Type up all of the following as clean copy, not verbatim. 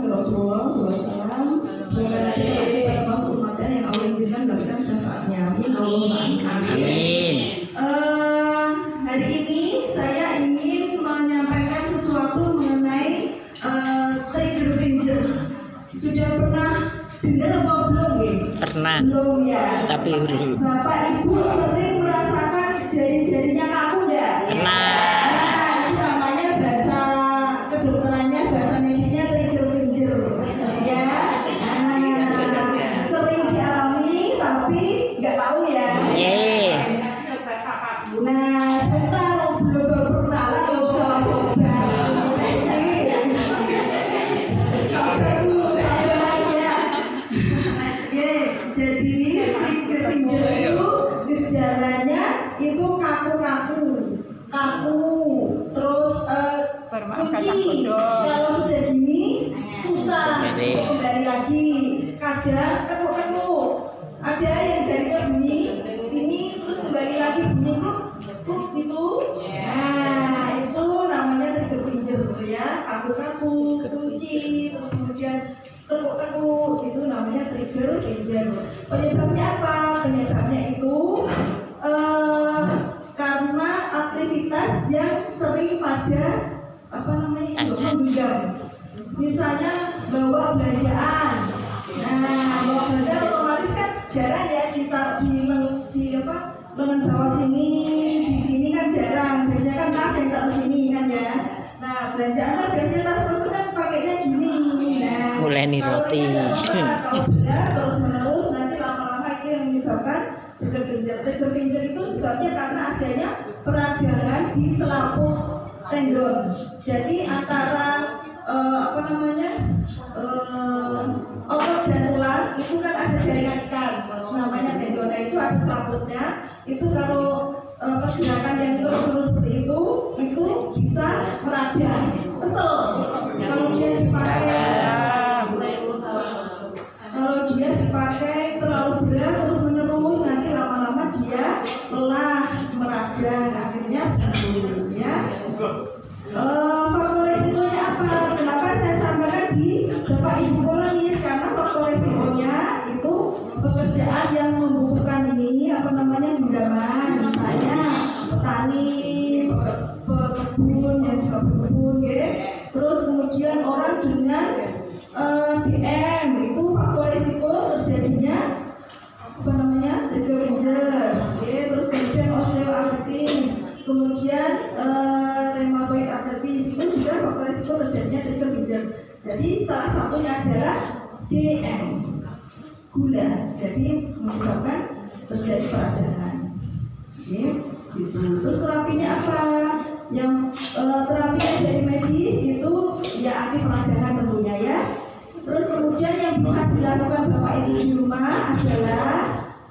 Rasulullah SAW. Semoga kita termasuk umatnya yang Allah izinkan mendapatkan syafaatnya. Amin. Hari ini saya ingin menyampaikan sesuatu mengenai trigger finger. Sudah pernah dengar apa belum ya? Pernah. Belum ya. Tapi belum. Bapak Ibu sering merasakan jari-jarinya kaku enggak? Pernah. Itu namanya bahasa kedokterannya, bahasa medisnya trigger finger. Ya. Sering dialami tapi nggak tahu ya. Nah, kalau belum berkenalan kalau sudah coba. Jadi trigger finger itu gejalanya itu kaku, terus kunci. Kalau sudah gini susah kembali lagi. Kadang ketemu ada yang jarinya bunyi sini terus kembali lagi bunyi gitu. Nah itu namanya trigger finger ya, kaku, kunci, terus kemudian kaku itu namanya trigger finger. Penyebabnya apa? Penyebabnya itu karena aktivitas yang sering pada menggenggam. Misalnya bawa belanjaan. Nah, bawa belanjaan otomatis kan jarang ya ditaruh di lengan bawah sini, di sini kan jarang. Biasanya kan tas yang taruh sini kan ya. Nah, belanjaan kan biasanya tas itu kan pakainya gini. Nah, mulai nih roti. Kalau benar terus menerus nanti lama-lama itu yang menyebabkan trigger finger. Trigger finger itu sebabnya karena adanya peradangan di selaput tendon. Jadi antara otot dan tulang itu kan ada jaringan ikat, namanya tendon. Nah, itu ada selaputnya. Itu kalau pergerakan yang terus seperti itu bisa meradang. Kesel kalau dia dipakai terlalu berat terus menerus, nanti lama-lama dia lelah, meradang, akhirnya ya. Faktor resikonya apa? Kenapa saya sampaikan di Bapak Ibu Polaris? Karena faktor resikonya itu pekerjaan yang membutuhkan genggaman, misalnya petani, pekebun yang suka berkebun, ya. Terus kemudian orang dengan DM itu faktor resiko terjadinya trigger finger, ya. Terus kemudian osteoartritis, kemudian rheumatoid arthritis itu juga faktor risiko terjadinya trigger finger. Jadi salah satunya adalah DM, gula, jadi menyebabkan terjadi peradangan. Gitu. Terus terapinya apa? Yang terapinya dari medis itu ya anti peradangan tentunya ya. Terus kemudian yang bisa dilakukan Bapak Ibu di rumah adalah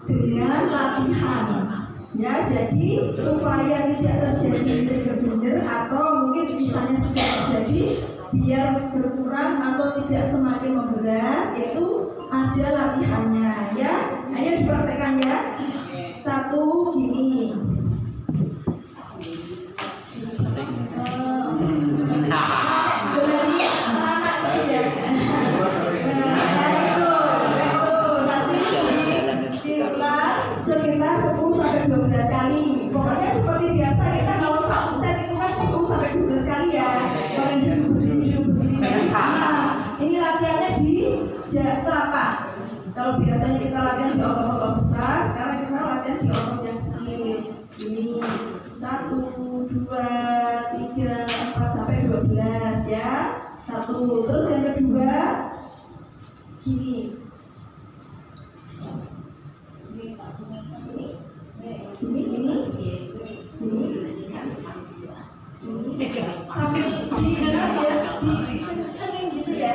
dengan latihan. Ya, jadi supaya tidak terjadi trigger finger atau mungkin misalnya sudah terjadi, biar berkurang atau tidak semakin memberat, itu ada latihannya ya. Ayo dipraktekkan ya. Satu gini. Sekitar 10 sampai 12 kali. Pokoknya seperti biasa kita kalau satu set itu kan 10 sampai 12 kali ya. Kalau berdiri sama. Ini latihannya di telapak. Kalau biasanya kita latihan di otot-otot besar, sekarang kita latihan di otot yang kecil. Ini 1, 2, 3, 4 sampai 12 ya. 1. Terus yang kedua gini. Sampai dikencengin gitu ya.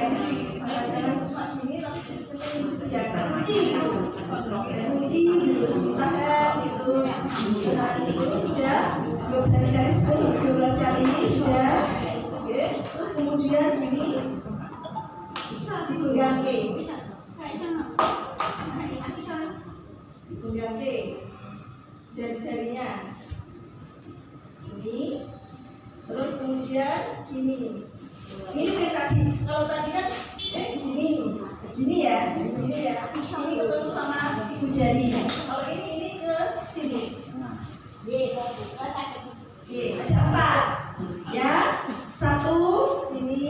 Jangan cuma gini tapi dikencengin gitu ya. Kunci gitu. Tahan gitu. Nah, itu sudah 12 kali, 10-12 kali ini sudah. Oke. Terus kemudian gini dipegang ke. Dipegang ke jari-jarinya. Ini. Terus kemudian gini. Ini kayak tadi. Kalau tadi kan Ini ya, ini ketemu sama ibu jari. Kalau ini ke sini. Ada 4, ya. 1 ini.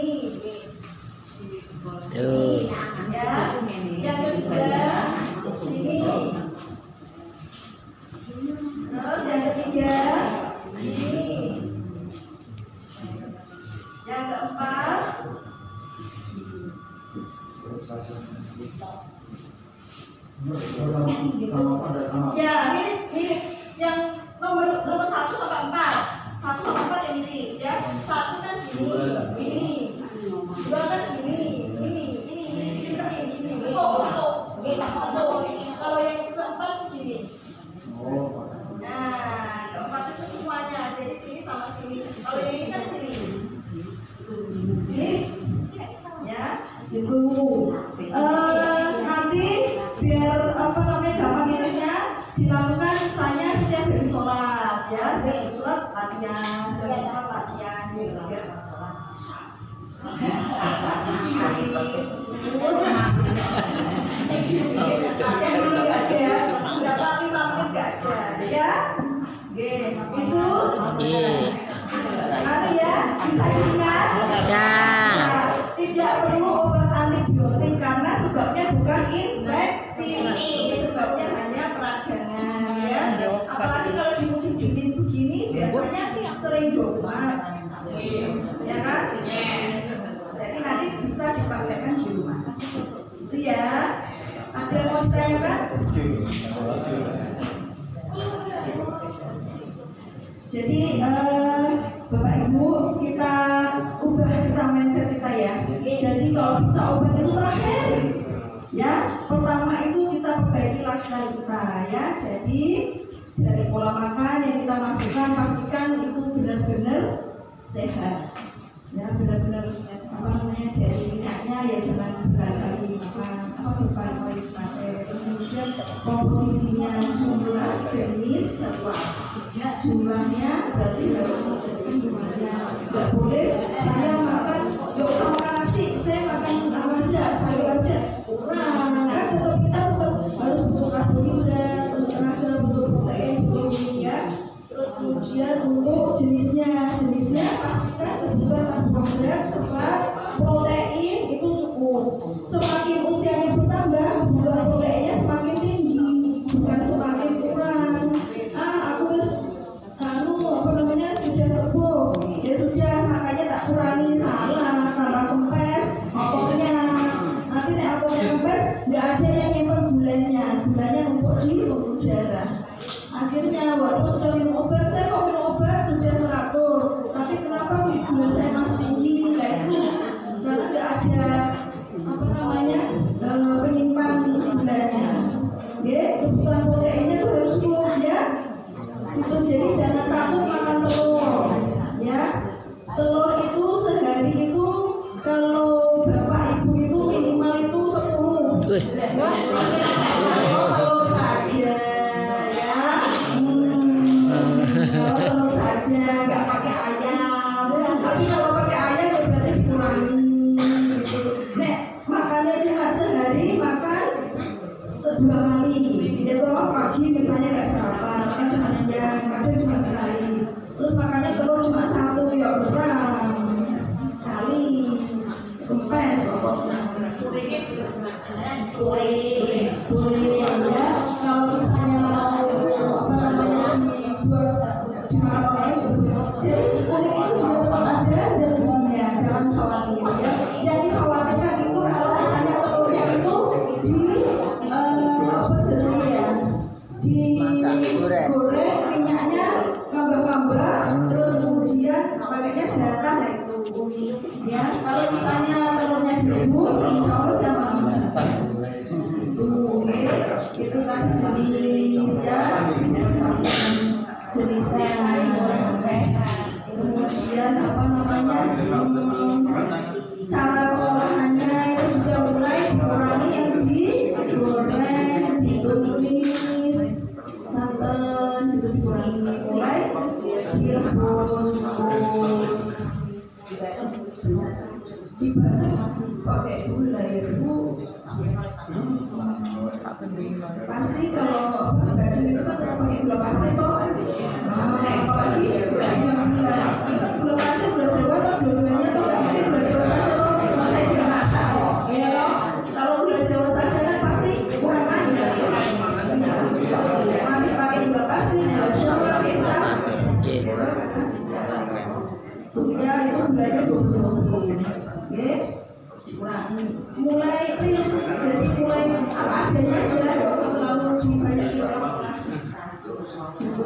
Ya. Yang kedua ini. Terus yang ketiga ini. Yang keempat ya mirip yang nomor 1 sampai 4. 1 sampai 4 yang mirip ya. 1 kan ini 2 kan ini. Kalau yang keempat begini. Nah, keempat itu semuanya dari sini sama sini. Kalau yang ini kan sini. Ini ya, itu. Nanti biar gampang ingatnya dilakukan misalnya setiap habis sholat ya. Setiap habis sholat latihan, biar sholat. Tidak perlu obat antibiotik karena sebabnya bukan infeksi, sebabnya hanya peradangan ya. Apalagi kalau di musim dingin begini biasanya sering donat, ya kan? Jadi nanti bisa dipraktekkan di rumah. Itu ya. Ada yang mau ditanyakan? Jadi Bapak Ibu kita ubah mindset kita ya. Jadi kalau bisa obat itu terakhir ya. Pertama itu kita perbaiki lifestyle kita ya. Jadi dari pola makan yang kita masukkan pastikan itu benar-benar sehat. Ya benar-benar dari minyaknya ya jangan berkali-kali makan berkali-kali pakai. Kemudian komposisinya jumlah jenis jadwal ya, jumlahnya berarti harus menjadi semuanya. Nggak boleh saya makan makan nasi, saya makan apa aja, sayur aja kurang kan. Kita tetap harus butuh karbohidrat, butuh tenaga, butuh protein, butuh ya. Terus kemudian untuk jenisnya pastikan kebutuhan karbohidrat serta protein itu cukup. Semakin usianya bertambah, kebutuhan proteinnya semakin tinggi, bukan semakin kurang. Sudah sepuh, ya sudah makanya tak kurangi, salah, tambah kempes, otornya. Nanti otornya kempes, nggak ada yang nyimpen gulanya numpuk di pembuluh darah. Akhirnya walaupun sudah minum obat, saya mau minum obat sudah teratur, tapi kenapa gula saya masih tinggi? Nah itu karena nggak ada penyimpan gulanya. Ya, kebutuhan proteinnya itu harus cukup ya. Itu jadi jangan takut makan telur ya. Telur itu sehari itu kalau bapak ibu itu minimal itu 10 telur saja ya. Telur saja nggak pakai ayam. Tapi kalau pakai ayam berarti dikurangi gitu. Makannya cuma sehari makan 2 kali gitu. Pagi misalnya nggak sarapan, makan cuma siang, kadang cuma sekali. Terus makannya telur cuma 1 ya kurang sekali. Kempes boleh ya. Kalau misalnya dimakan oleh jadi kuning itu juga tetap ada zat gizinya, jangan khawatir ya. Yang dikhawatirkan itu kalau misalnya telurnya itu digoreng minyaknya tambah terus kemudian pakainya jatah itu ya. Kalau misalnya telurnya direbus insya Allah sama itu kan jenis ya, jenisnya. Kemudian cara pengolahannya itu juga mulai dikurangi yang digoreng, ditumis, santan itu dikurangi, mulai direbus, dibaca pakai gula itu Pasti kalau baju itu kan pakai gula pasir toh. Apalagi yang gula pasir, gula Jawa toh, dua-duanya toh nggak mungkin gula Jawa saja toh. Saya juga masak kok, ya loh. Kalau gula Jawa saja kan pasti kurang aja. Masih pakai gula pasir, gula Jawa, kecap. Ya itu gulanya 20. Oke. Kurangi. Mulai jadi mulai apa adanya aja, nggak usah terlalu banyak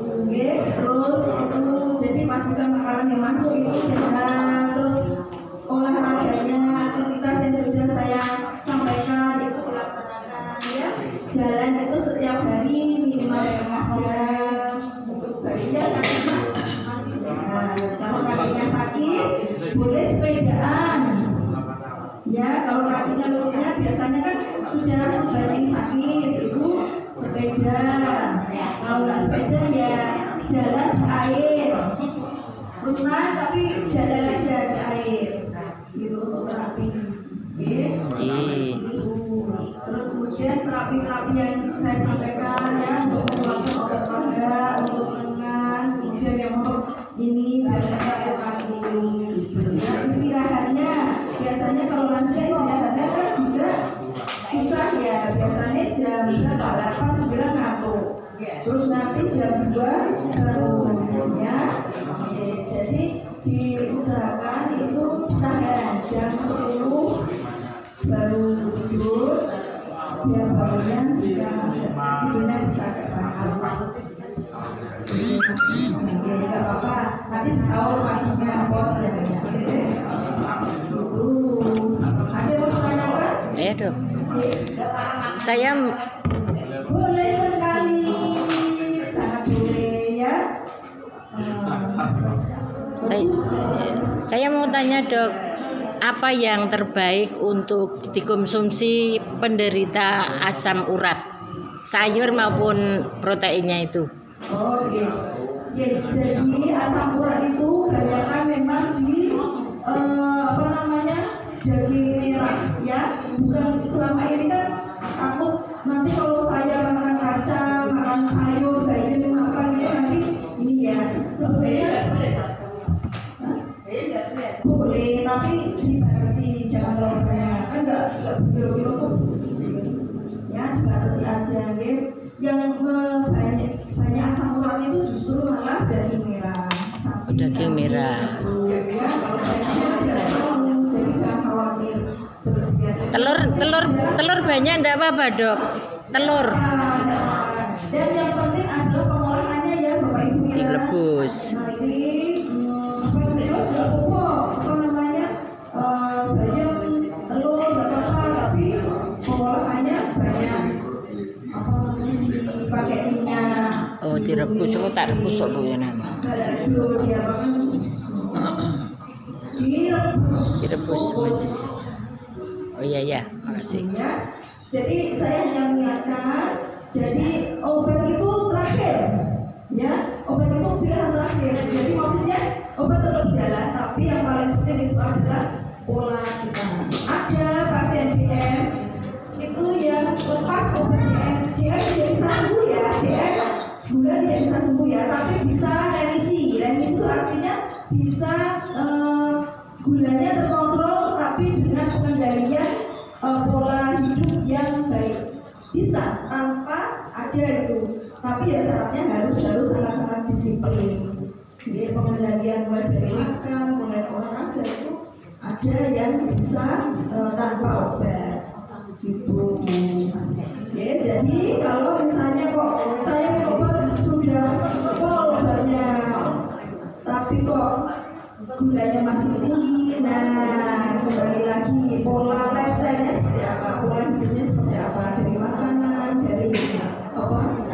oke. Terus itu jadi pastikan makanan yang masuk itu sehat. Terus olahraganya, aktivitas yang sudah saya sampaikan itu dilaksanakan ya. Jalan itu setiap hari minimal setengah jam untuk bayinya karena masih sehat. Kalau kakinya sakit boleh sepedaan. Ya, kalau kakinya lututnya biasanya kan sudah banyak sakit itu sepeda. Kalau nggak sepeda ya jalan di air, renang tapi jalan aja di air. Itu untuk terapi. Terus kemudian terapi-terapi yang saya sampaikan ya untuk mengeluarkan obat paha, untuk lengan, kemudian yang untuk ini biar kita kaki. Ya, istirahatnya biasanya kalau lansia istirahatnya kan juga susah ya, biasanya jam 8, 9 ngantuk, terus nanti jam 2 bangun ya. Jadi diusahakan itu tahan jam 10 baru tidur biar bangunnya bisa tidurnya bisa nggak apa-apa, nanti sahur paginya bos ya. Ada yang mau tanyakan? Saya dong. Saya boleh sekali, sangat boleh ya. Saya mau tanya dok, apa yang terbaik untuk dikonsumsi penderita asam urat, sayur maupun proteinnya itu? Oh iya. Jadi asam urat itu banyaknya memang di daging merah ya. Bukan selama ini kan takut nanti kalau saya makan kacang, makan sayur, bayinya makan itu nanti ini ya. Sebenarnya boleh, tapi dibatasi, jangan terlalu banyak. Kan nggak kilo-kilo tuh. Ya dibatasi aja, gitu. Yang banyak asam urat itu justru malah daging merah. Daging merah. Ya, kalau saya tidak tahu, jadi jangan khawatir. Telur banyak enggak apa-apa dok? Telur. Dan yang penting adalah pengolahannya ya Bapak Ibu ya. Direbus. Nah ini terus apa namanya banyak telur nggak apa-apa, tapi pengolahannya banyak pakai minyak. Oh direbus, aku tak rebus kok bu ya nama. Direbus. Oh iya, makasih. Ya, jadi saya hanya mengingatkan, jadi obat itu terakhir, ya, obat itu pilihan terakhir. Jadi maksudnya obat tetap jalan, tapi yang paling penting itu adalah pola kita. Ada pasien DM itu yang lepas obat DM tidak bisa sembuh ya, DM gula tidak bisa sembuh ya, tapi bisa remisi. Remisi itu artinya bisa gulanya terkontrol, tapi dengan pengendalian pola hidup yang baik. Bisa tanpa ada itu, tapi ya syaratnya harus sangat-sangat disiplin. Jadi pengendalian mulai dari makan, mulai olahraga itu ada yang bisa tanpa obat gitu. Ya, jadi kalau misalnya kok saya minum obat sudah pol banyak, tapi kok gulanya masih tinggi, nah kembali lagi pola lifestyle-nya seperti apa, pola hidupnya seperti apa, dari makanan, dari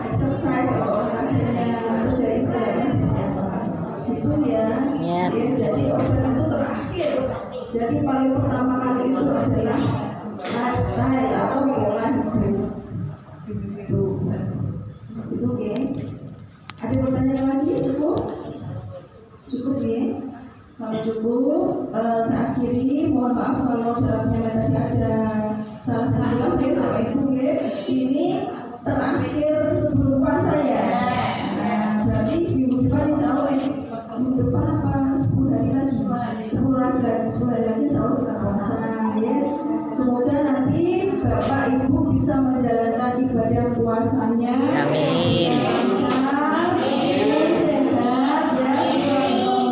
exercise atau olahraganya, terus dari istirahatnya seperti apa, itu ya. Jadi obat itu terakhir. Jadi paling pertama kali itu adalah lifestyle atau pola hidup. Itu oke. Ada pertanyaan lagi? Cukup ya. Kalau cukup, saya akhiri. Mohon maaf kalau dalamnya tadi ada salah kata ya Bapak Ibu. terakhir sebelum puasa ya. Nah, berarti minggu depan insya Allah minggu depan apa 10 hari lagi, 10 hari lagi insya Allah kita puasa ya. Semoga nanti Bapak Ibu bisa menjalankan ibadah puasanya. Amin. Lancar, sehat ya,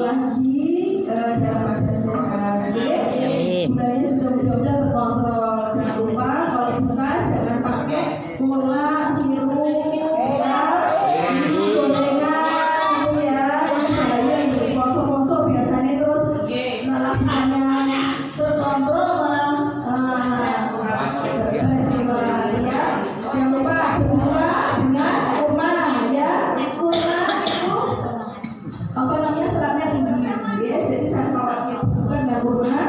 lagi dalam keadaan sehat. Amin. Gulanya sudah mudah-mudahan terkontrol. Jangan lupa kalau buka jangan pakai gula, sirup, ya, gorengan, gitu ya. Ini bahaya ini. Poso-poso biasanya terus malah bukannya terkontrol malah ya. Jangan lupa berbuka dengan kurma ya. Kurma itu apa namanya seratnya tinggi ya. Jadi saya khawatir bukan dengan kurma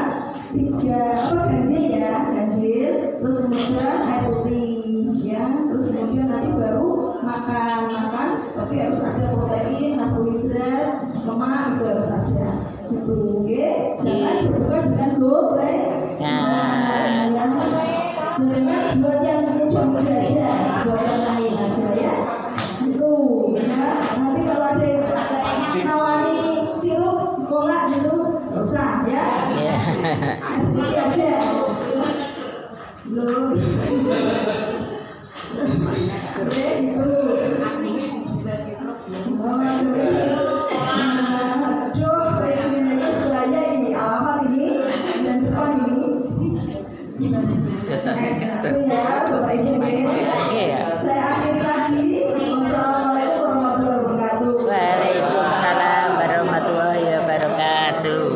3 ganjil ya, ganjil, terus kemudian air putih ya, terus kemudian nanti baru makan, tapi harus ada protein, karbohidrat, lemak itu harus ada gitu, oke? Jangan berbuka dengan gorengan, gorengan buat yang muda-muda aja, buat yang lain aja ya, gitu ya. Nanti kalau ada yang nawani sirup, cola gitu, nggak usah ya. Nanti aja loh keren itu aduh presiden itu sebelahnya ini alamat ini dan depan ini ya Bapak Ibu saya akhiri lagi. Wassalamualaikum warahmatullahi wabarakatuh. Waalaikumsalam warahmatullahi wabarakatuh.